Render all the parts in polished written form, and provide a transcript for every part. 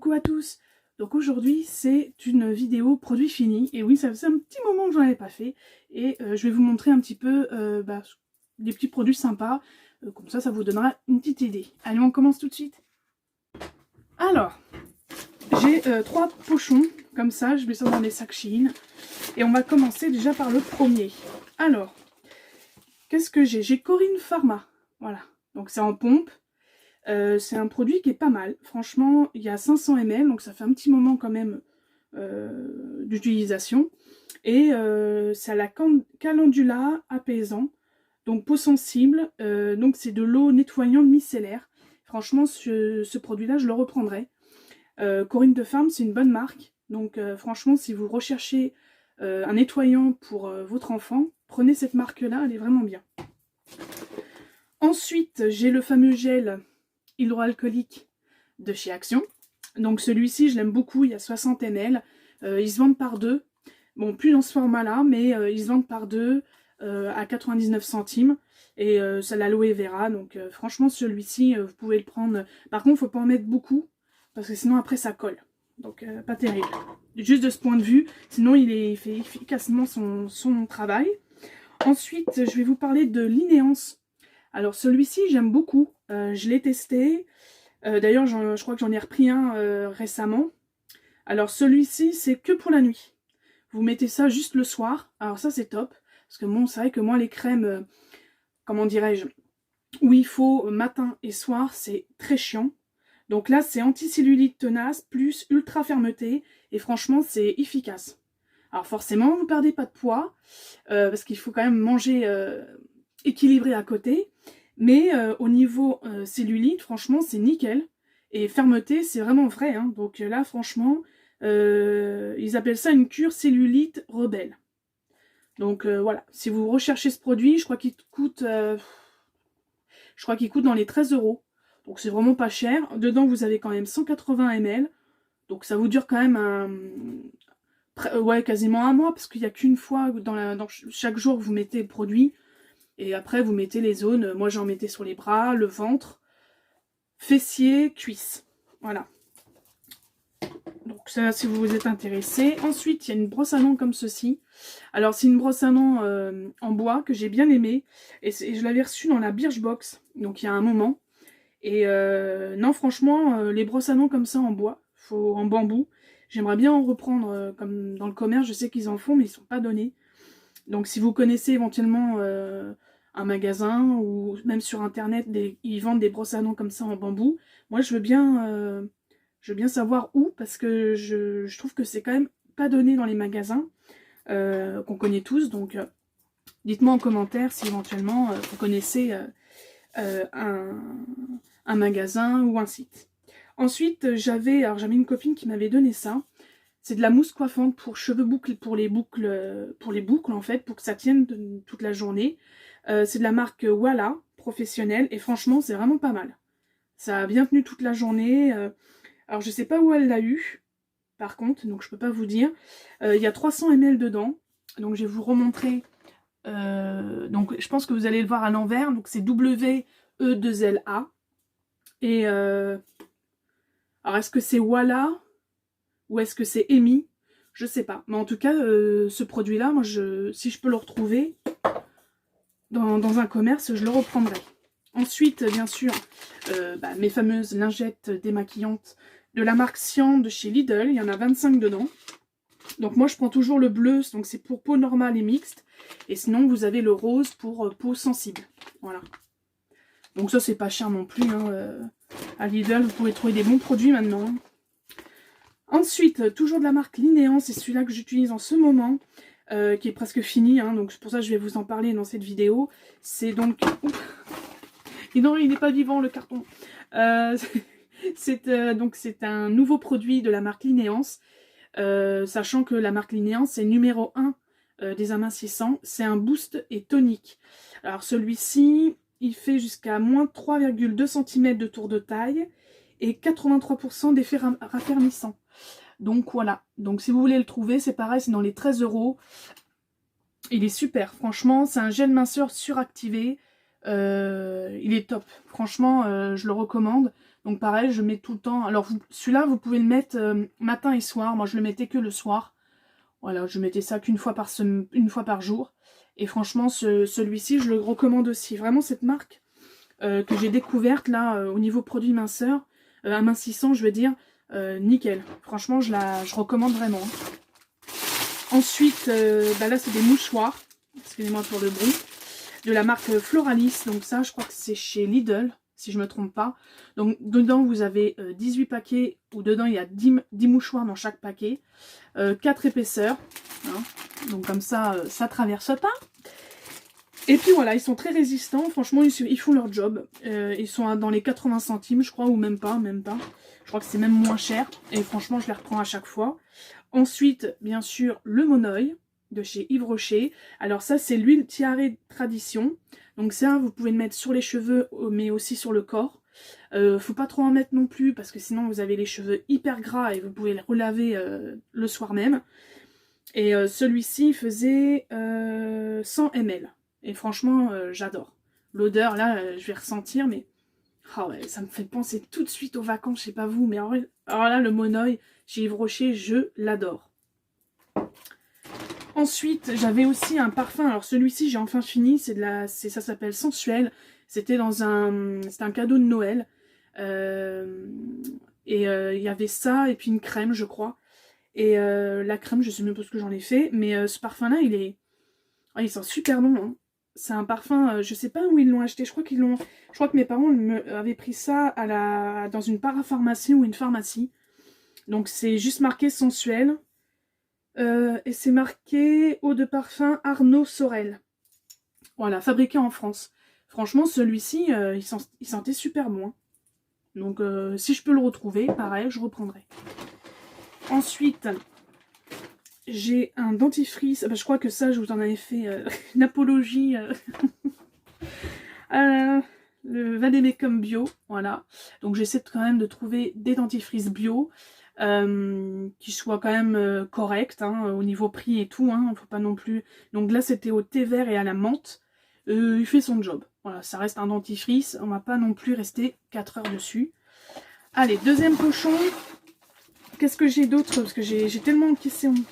Coucou à tous. Donc aujourd'hui c'est une vidéo produit fini et oui ça faisait un petit moment que j'en avais pas fait et je vais vous montrer un petit peu des petits produits sympas, comme ça vous donnera une petite idée. Allez, on commence tout de suite. Alors j'ai 3 pochons comme ça, je mets ça dans des sacs Shein et on va commencer déjà par le premier. Alors qu'est-ce que j'ai? J'ai Corinne Pharma, voilà, donc c'est en pompe. C'est un produit qui est pas mal. Franchement, il y a 500 ml, donc ça fait un petit moment quand même d'utilisation. Et c'est à la calendula apaisant, donc peau sensible. Donc c'est de l'eau nettoyante micellaire. Franchement, ce produit-là, je le reprendrai. Corinne de Pharma, c'est une bonne marque. Donc franchement, si vous recherchez un nettoyant pour votre enfant, prenez cette marque-là, elle est vraiment bien. Ensuite, j'ai le fameux gel hydroalcoolique de chez Action. Donc celui-ci, je l'aime beaucoup, il y a 60 ml. Ils se vendent par deux. Bon, plus dans ce format-là, mais ils se vendent par deux à 99 centimes. Et c'est l'aloe vera. Donc franchement, celui-ci, vous pouvez le prendre. Par contre, il ne faut pas en mettre beaucoup, parce que sinon après ça colle. Donc pas terrible. Juste de ce point de vue, sinon il fait efficacement son travail. Ensuite, je vais vous parler de l'Ineance. Alors celui-ci, j'aime beaucoup. Je l'ai testé. D'ailleurs, je crois que j'en ai repris un récemment. Alors celui-ci, c'est que pour la nuit. Vous mettez ça juste le soir. Alors ça, c'est top. Parce que bon, c'est vrai que moi, les crèmes, comment dirais-je, où il faut matin et soir, c'est très chiant. Donc là, c'est anti-cellulite tenace plus ultra fermeté. Et franchement, c'est efficace. Alors forcément, vous ne perdez pas de poids. Parce qu'il faut quand même manger équilibré à côté. Mais au niveau cellulite, franchement, c'est nickel. Et fermeté, c'est vraiment vrai. Hein. Donc là, franchement, ils appellent ça une cure cellulite rebelle. Donc voilà, si vous recherchez ce produit, je crois qu'il coûte dans les 13 €. Donc c'est vraiment pas cher. Dedans, vous avez quand même 180 ml. Donc ça vous dure quand même quasiment un mois, parce qu'il n'y a qu'une fois dans chaque jour vous mettez le produit. Et après, vous mettez les zones. Moi, j'en mettais sur les bras, le ventre, fessiers, cuisses. Voilà. Donc ça, si vous vous êtes intéressé. Ensuite, il y a une brosse à dents comme ceci. Alors, c'est une brosse à dents en bois que j'ai bien aimée. Et je l'avais reçue dans la Birchbox, donc il y a un moment. Et non, franchement, les brosses à dents comme ça en bois, en bambou, j'aimerais bien en reprendre comme dans le commerce. Je sais qu'ils en font, mais ils ne sont pas donnés. Donc, si vous connaissez éventuellement un magasin ou même sur internet, ils vendent des brosses à dents comme ça en bambou. Moi, je veux bien savoir où, parce que je trouve que c'est quand même pas donné dans les magasins qu'on connaît tous. Donc, dites-moi en commentaire si éventuellement vous connaissez un magasin ou un site. Ensuite, j'avais une copine qui m'avait donné ça. C'est de la mousse coiffante pour cheveux boucles, pour les boucles en fait, pour que ça tienne toute la journée. C'est de la marque Walla, professionnelle, et franchement, c'est vraiment pas mal. Ça a bien tenu toute la journée. Alors, je sais pas où elle l'a eu, par contre, donc je peux pas vous dire. Il y a 300 ml dedans, donc je vais vous remontrer. Donc, je pense que vous allez le voir à l'envers. Donc, c'est WE2LA. Et alors, est-ce que c'est Walla ou est-ce que c'est Amy? Je sais pas. Mais en tout cas, ce produit-là, moi, si je peux le retrouver dans un commerce, je le reprendrai. Ensuite, bien sûr, mes fameuses lingettes démaquillantes de la marque Sian de chez Lidl. Il y en a 25 dedans. Donc moi, je prends toujours le bleu, donc c'est pour peau normale et mixte. Et sinon, vous avez le rose pour peau sensible. Voilà. Donc ça, c'est pas cher non plus. Hein. À Lidl, vous pouvez trouver des bons produits maintenant. Hein. Ensuite, toujours de la marque Linéan, c'est celui-là que j'utilise en ce moment, qui est presque fini, hein, donc c'est pour ça que je vais vous en parler dans cette vidéo. C'est donc... Et non, il n'est pas vivant le carton. C'est un nouveau produit de la marque Linéance, sachant que la marque Linéance, c'est numéro 1 des amincissants, c'est un boost et tonique. Alors celui-ci, il fait jusqu'à moins 3,2 cm de tour de taille et 83% d'effet raffermissant. Donc voilà, donc si vous voulez le trouver, c'est pareil, c'est dans les 13 €. Il est super, franchement, c'est un gel minceur suractivé. Il est top, franchement, je le recommande. Donc pareil, je mets tout le temps. Alors celui-là, vous pouvez le mettre matin et soir. Moi, je le mettais que le soir. Voilà, je mettais ça qu'une fois une fois par jour. Et franchement, celui-ci, je le recommande aussi. Vraiment, cette marque que j'ai découverte là, au niveau produit minceur, amincissant, je veux dire, nickel. Franchement, je recommande vraiment. Ensuite, là, c'est des mouchoirs. Excusez-moi pour le bruit. De la marque Floralis. Donc ça, je crois que c'est chez Lidl, si je ne me trompe pas. Donc dedans, vous avez 18 paquets, où dedans, il y a 10 mouchoirs dans chaque paquet. 4 épaisseurs. Hein. Donc comme ça, ça traverse pas. Et puis voilà, ils sont très résistants. Franchement, ils font leur job. Ils sont dans les 80 centimes, je crois, ou même pas. Je crois que c'est même moins cher. Et franchement, je les reprends à chaque fois. Ensuite, bien sûr, le Monoeil de chez Yves Rocher. Alors ça, c'est l'huile Tiare Tradition. Donc ça, vous pouvez le mettre sur les cheveux, mais aussi sur le corps. Faut pas trop en mettre non plus, parce que sinon vous avez les cheveux hyper gras et vous pouvez les relaver le soir même. Et celui-ci faisait 100 ml. Et franchement, j'adore. L'odeur, là, je vais ressentir, mais... Ah ouais, ça me fait penser tout de suite aux vacances, je sais pas vous, mais alors là, le Monoeil chez Yves Rocher, je l'adore. Ensuite, j'avais aussi un parfum. Alors celui-ci, j'ai enfin fini. Ça s'appelle Sensuel. C'était un cadeau de Noël. Il y avait ça et puis une crème, je crois. Et la crème, je sais même pas ce que j'en ai fait. Mais ce parfum-là, il sent super bon. Hein. C'est un parfum, je sais pas où ils l'ont acheté. Je crois que mes parents avaient pris ça dans une parapharmacie ou une pharmacie. Donc c'est juste marqué Sensuel. Et c'est marqué eau de parfum Arnaud Sorel. Voilà, fabriqué en France. Franchement, celui-ci, il sentait super bon. Donc, si je peux le retrouver, pareil, je reprendrai. Ensuite, j'ai un dentifrice. Je crois que ça, je vous en avais fait une apologie. Le Vademecum bio, voilà. Donc, j'essaie quand même de trouver des dentifrices bio. Qui soient quand même corrects au niveau prix et tout, faut pas non plus. Donc là c'était au thé vert et à la menthe. Il fait son job. Voilà, ça reste un dentifrice, on va pas non plus rester 4 heures dessus. Allez, deuxième pochon. Qu'est-ce que j'ai d'autre? Parce que j'ai tellement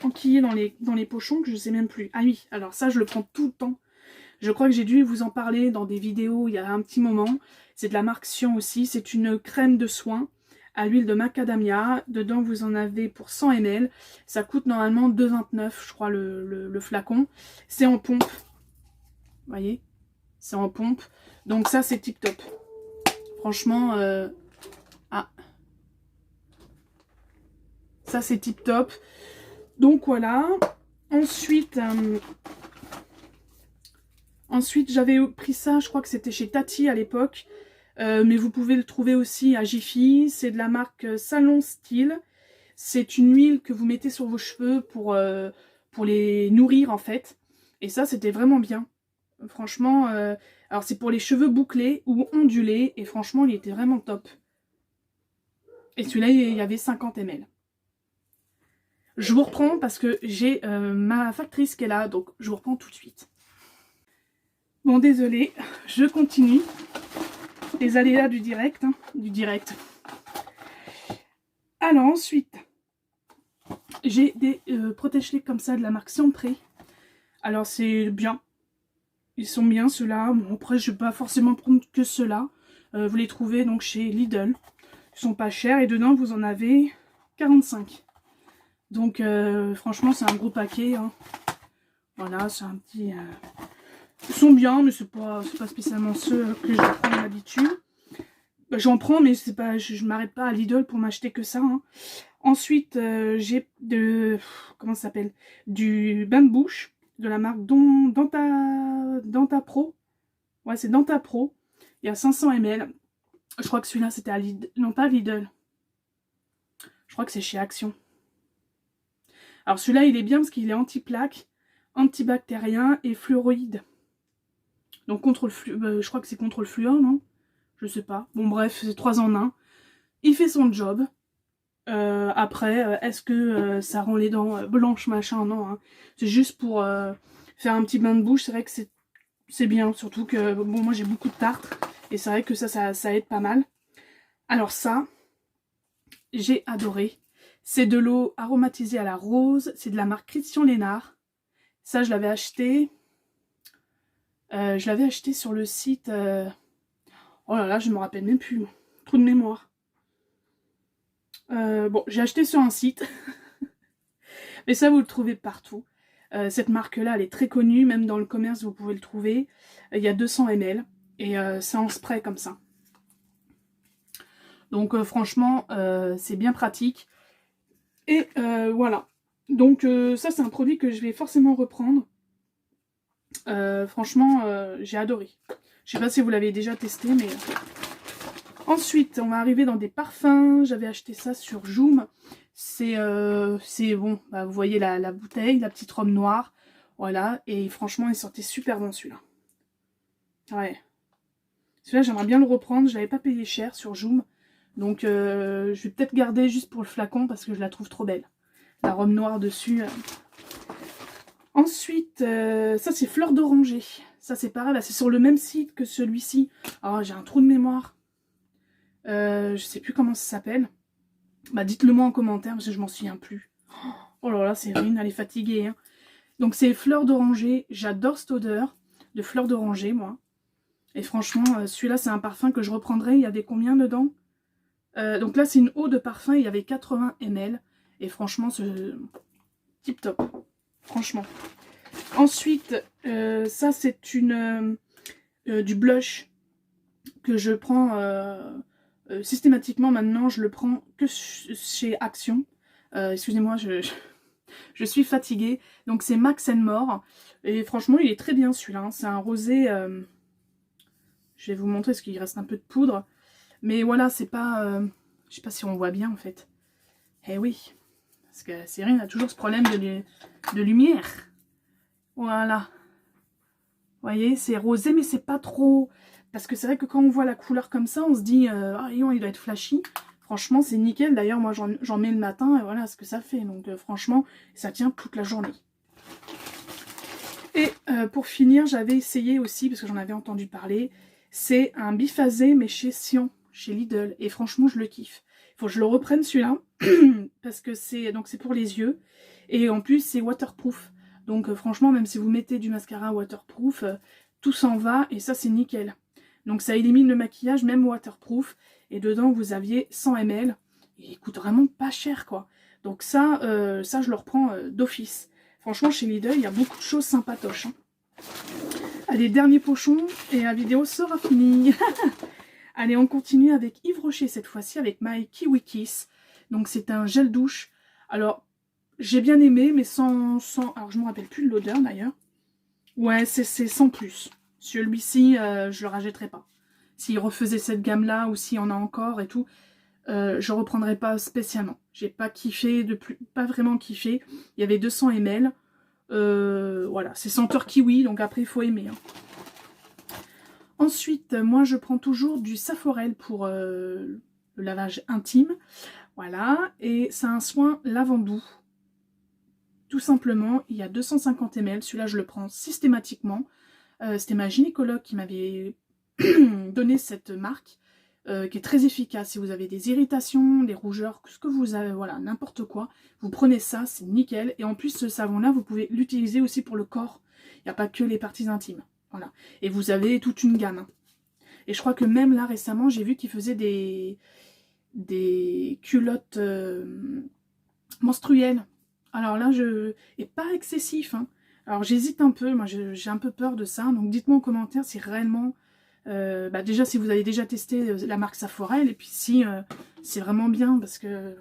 enquillé dans les pochons que je sais même plus. Ah oui, alors ça je le prends tout le temps. Je crois que j'ai dû vous en parler dans des vidéos il y a un petit moment. C'est de la marque Sion aussi, c'est une crème de soin à l'huile de macadamia. Dedans, vous en avez pour 100 ml. Ça coûte normalement 2,29 €, je crois, le flacon. C'est en pompe. Vous voyez? C'est en pompe. Donc ça, c'est tip top. Franchement, ça, c'est tip top. Donc voilà. Ensuite, j'avais pris ça, je crois que c'était chez Tati à l'époque. Mais vous pouvez le trouver aussi à Jiffy. C'est de la marque Salon Style. C'est une huile que vous mettez sur vos cheveux pour les nourrir en fait. Et ça, c'était vraiment bien. Franchement, alors c'est pour les cheveux bouclés ou ondulés. Et franchement, il était vraiment top. Et celui-là, il y avait 50 ml. Je vous reprends parce que j'ai ma factrice qui est là. Donc, je vous reprends tout de suite. Bon, désolé, je continue. Les aléas du direct, Alors ensuite, j'ai des protège-les comme ça de la marque Siempré. Alors c'est bien. Ils sont bien ceux-là. Bon, après, je ne vais pas forcément prendre que ceux-là. Vous les trouvez donc chez Lidl. Ils sont pas chers et dedans vous en avez 45. Donc franchement, c'est un gros paquet. Voilà, c'est un petit... Ils sont bien, mais c'est pas spécialement ceux que je prends d'habitude. J'en prends, mais c'est pas, je m'arrête pas à Lidl pour m'acheter que ça. Ensuite, j'ai comment ça s'appelle? Du bain de bouche de la marque Dentapro. Ouais, c'est Dentapro. Il y a 500 ml. Je crois que celui-là, c'était à Lidl. Non, pas à Lidl. Je crois que c'est chez Action. Alors celui-là, il est bien parce qu'il est anti-plaque, antibactérien et fluoroïde. Donc contre le je crois que c'est contre le fluor, non? Je sais pas. Bon bref, c'est 3 en 1. Il fait son job. Après, est-ce que ça rend les dents blanches, machin? Non. C'est juste pour faire un petit bain de bouche. C'est vrai que c'est bien. Surtout que, bon, moi j'ai beaucoup de tartre. Et c'est vrai que ça aide pas mal. Alors ça, j'ai adoré. C'est de l'eau aromatisée à la rose. C'est de la marque Christian Lénard. Ça, je l'avais acheté. Je l'avais acheté sur le site... Oh là là, je me rappelle même plus. Trou de mémoire. Bon, j'ai acheté sur un site. Mais ça, vous le trouvez partout. Cette marque-là, elle est très connue. Même dans le commerce, vous pouvez le trouver. Il y a 200 ml. Et c'est en spray comme ça. Donc franchement, c'est bien pratique. Et voilà. Donc ça, c'est un produit que je vais forcément reprendre. Franchement, j'ai adoré. Je sais pas si vous l'avez déjà testé, mais... Ensuite, on va arriver dans des parfums. J'avais acheté ça sur Joom. C'est bon, bah, vous voyez la bouteille, la petite robe noire. Voilà, et franchement, il sortait super bon celui-là. Ouais. Celui-là, j'aimerais bien le reprendre. Je l'avais pas payé cher sur Joom. Donc, je vais peut-être garder juste pour le flacon parce que je la trouve trop belle. La robe noire dessus. Ensuite, ça c'est fleur d'oranger. Ça c'est pareil, c'est sur le même site que celui-ci. Alors j'ai un trou de mémoire. Je sais plus comment ça s'appelle. Bah dites-le moi en commentaire parce que je m'en souviens plus. Oh là là, c'est Rine, elle est fatiguée. Hein. Donc c'est fleur d'oranger. J'adore cette odeur de fleur d'oranger, moi. Et franchement, celui-là c'est un parfum que je reprendrai. Il y avait combien dedans? Donc là c'est une eau de parfum, il y avait 80 ml. Et franchement, c'est tip top. Franchement. Ensuite, ça c'est du blush que je prends systématiquement maintenant. Je le prends que chez Action. Excusez-moi, je suis fatiguée. Donc c'est Max More. Et franchement, il est très bien celui-là. Hein. C'est un rosé. Je vais vous montrer parce qu'il reste un peu de poudre. Mais voilà, c'est pas... je sais pas si on voit bien en fait. Eh oui. Parce que Cyrine a toujours ce problème de lumière. Voilà. Vous voyez, c'est rosé, mais c'est pas trop... Parce que c'est vrai que quand on voit la couleur comme ça, on se dit, ah, il doit être flashy. Franchement, c'est nickel. D'ailleurs, moi, j'en mets le matin, et voilà ce que ça fait. Donc, franchement, ça tient toute la journée. Et pour finir, j'avais essayé aussi, parce que j'en avais entendu parler, c'est un biphasé, mais chez Sion, chez Lidl. Et franchement, je le kiffe. Il faut que je le reprenne, celui-là, parce que c'est pour les yeux. Et en plus, c'est waterproof. Donc franchement, même si vous mettez du mascara waterproof, tout s'en va et ça c'est nickel. Donc ça élimine le maquillage, même waterproof. Et dedans, vous aviez 100 ml. Et il coûte vraiment pas cher, quoi. Donc ça je le reprends d'office. Franchement, chez Lidl, il y a beaucoup de choses sympatoches. Hein. Allez, dernier pochon et la vidéo sera finie. Allez, on continue avec Yves Rocher cette fois-ci, avec My Kiwi Kiss. Donc c'est un gel douche. Alors... J'ai bien aimé, mais sans... Alors, je ne me rappelle plus de l'odeur, d'ailleurs. Ouais, c'est sans plus. Celui-ci, je le rachèterai pas. S'il refaisait cette gamme-là, ou s'il y en a encore et tout, je reprendrai pas spécialement. J'ai pas kiffé, pas vraiment kiffé. Il y avait 200 ml. Voilà, c'est senteur kiwi, donc après, il faut aimer. Hein. Ensuite, moi, je prends toujours du Saforel pour le lavage intime. Voilà, et c'est un soin lavandou. Tout simplement, il y a 250 ml, celui-là je le prends systématiquement. C'était ma gynécologue qui m'avait donné cette marque, qui est très efficace. Si vous avez des irritations, des rougeurs, ce que vous avez, voilà, n'importe quoi, vous prenez ça, c'est nickel. Et en plus, ce savon-là, vous pouvez l'utiliser aussi pour le corps. Il n'y a pas que les parties intimes. Voilà. Et vous avez toute une gamme. Et je crois que même là, récemment, j'ai vu qu'ils faisaient des culottes menstruelles. Alors là, et pas excessif. Hein. Alors j'hésite un peu, moi j'ai un peu peur de ça. Donc dites-moi en commentaire si réellement, déjà si vous avez déjà testé la marque Saforel. Et puis si c'est vraiment bien, parce que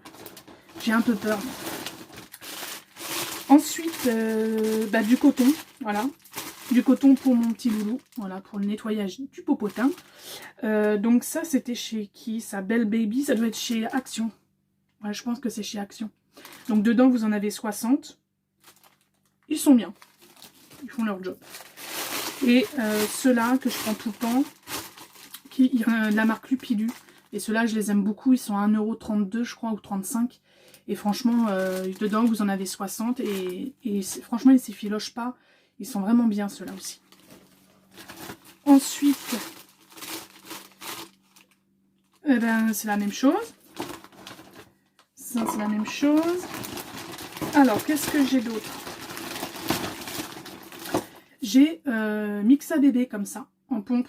j'ai un peu peur. Ensuite, du coton, voilà. Du coton pour mon petit loulou, voilà, pour le nettoyage du popotin. Donc ça, c'était chez qui? Ça, Belle Baby, ça doit être chez Action. Ouais, je pense que c'est chez Action. Donc dedans, vous en avez 60. Ils sont bien. Ils font leur job. Et ceux-là que je prends tout le temps, la marque Lupilu. Et ceux-là, je les aime beaucoup. Ils sont à 1,32 €, je crois, ou 35. Et franchement, dedans, vous en avez 60. Et franchement, ils ne s'effilochent pas. Ils sont vraiment bien, ceux-là aussi. Ensuite, eh ben, c'est la même chose. Ça, c'est la même chose. Alors, qu'est-ce que j'ai d'autre? J'ai Mixa bébé comme ça, en pompe.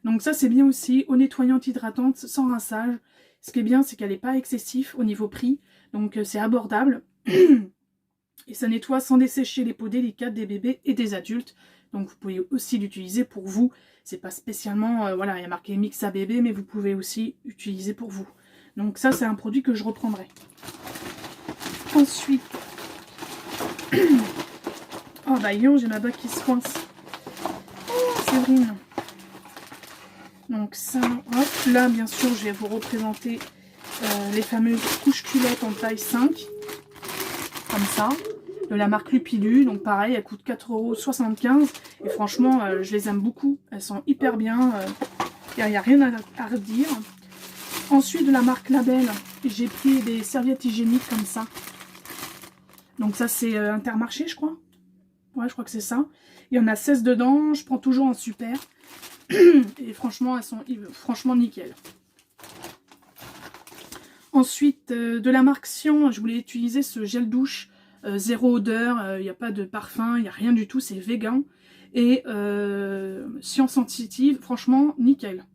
Donc ça, c'est bien aussi, eau nettoyante hydratante, sans rinçage. Ce qui est bien, c'est qu'elle n'est pas excessif au niveau prix. Donc c'est abordable. Et ça nettoie sans dessécher les peaux délicates des bébés et des adultes. Donc vous pouvez aussi l'utiliser pour vous. C'est pas spécialement, voilà, il y a marqué Mixa bébé, mais vous pouvez aussi utiliser pour vous. Donc ça, c'est un produit que je reprendrai. Ensuite, oh bah yo, j'ai ma bague qui se coince. Oh, Séverine. Donc ça, hop, là bien sûr je vais vous représenter les fameuses couches culottes en taille 5. Comme ça, de la marque Lupilu. Donc pareil, elles coûtent 4,75 €. Et franchement, je les aime beaucoup. Elles sont hyper bien. Il n'y a rien à redire. Ensuite, de la marque Label, j'ai pris des serviettes hygiéniques comme ça. Donc ça, c'est Intermarché, je crois. Ouais, je crois que c'est ça. Il y en a 16 dedans. Je prends toujours en super. Et franchement, elles sont franchement nickel. Ensuite, de la marque Sion, je voulais utiliser ce gel douche zéro odeur. Il n'y a pas de parfum, il n'y a rien du tout. C'est vegan. Et Sion sensitive, franchement, nickel.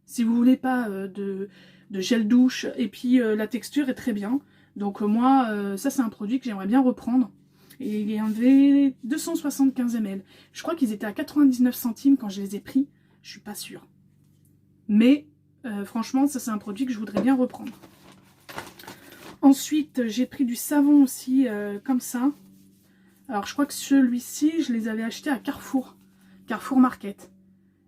Si vous voulez pas de gel douche, et puis la texture est très bien. Donc moi, ça c'est un produit que j'aimerais bien reprendre. Et il y avait 275 ml. Je crois qu'ils étaient à 99 centimes quand je les ai pris. Je suis pas sûre. Mais franchement, ça c'est un produit que je voudrais bien reprendre. Ensuite, j'ai pris du savon aussi, comme ça. Alors je crois que celui-ci, je les avais achetés à Carrefour. Carrefour Market.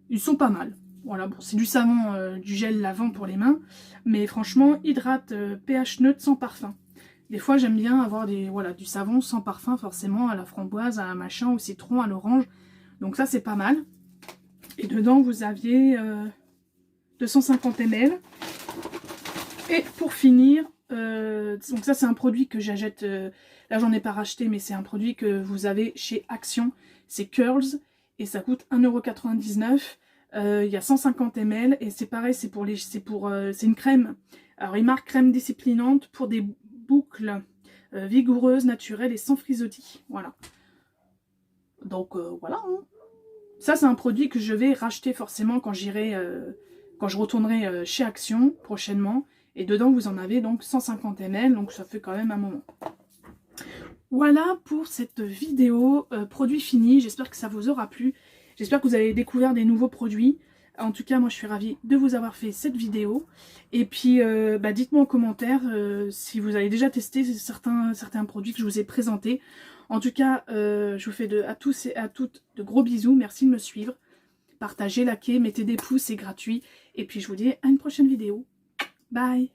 Ils sont pas mal. Voilà, bon, c'est du savon, du gel lavant pour les mains. Mais franchement, hydrate, pH neutre, sans parfum. Des fois, j'aime bien avoir voilà, du savon sans parfum, forcément, à la framboise, à un machin, au citron, à l'orange. Donc ça, c'est pas mal. Et dedans, vous aviez 250 ml. Et pour finir, donc ça, c'est un produit que j'achète. Là, j'en ai pas racheté, mais c'est un produit que vous avez chez Action. C'est Curls. Et ça coûte 1,99 €. Il y a 150 ml. Et c'est pareil, c'est une crème. Alors, il marque crème disciplinante pour des boucles vigoureuses, naturelles et sans frisottis. Voilà. Donc, voilà. Hein. Ça, c'est un produit que je vais racheter forcément quand quand je retournerai chez Action prochainement. Et dedans, vous en avez donc 150 ml. Donc, ça fait quand même un moment. Voilà pour cette vidéo produit fini. J'espère que ça vous aura plu. J'espère que vous avez découvert des nouveaux produits. En tout cas, moi, je suis ravie de vous avoir fait cette vidéo. Et puis, dites-moi en commentaire si vous avez déjà testé certains produits que je vous ai présentés. En tout cas, je vous fais à tous et à toutes de gros bisous. Merci de me suivre. Partagez, likez, mettez des pouces, c'est gratuit. Et puis, je vous dis à une prochaine vidéo. Bye!